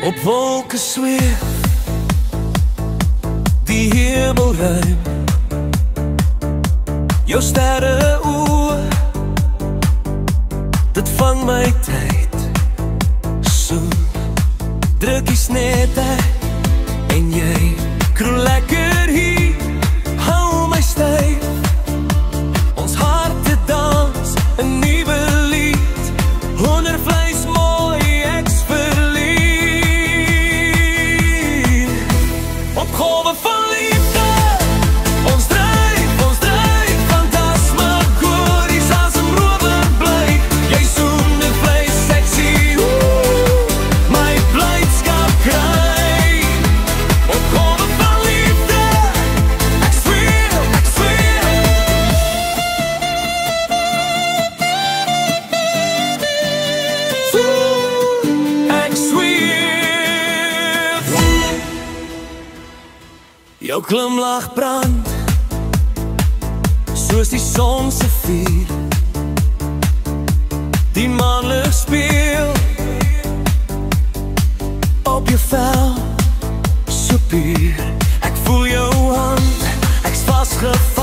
Op wolken zweef die hemel ruim. Jou sterre oë, dit vang my tyd. Soen, drukkies net uit en jy kroon lekker hier. Hou my styf, ons harte dans 'n nuwe lied. Hondervleis mooi, ek's verliefd. Op golwe van liefde, ons dryf, fantasmagories as 'n rower bly. Jy soen die vleis sexy, my blydskap kry. Op golwe van liefde, ek zweer, ek zweer. Ek zweer. Jou glimlach brand soos die son se vuur. Die maanlig speel op jou vel so puur. Ek voel jou hand, ek's vasgevang.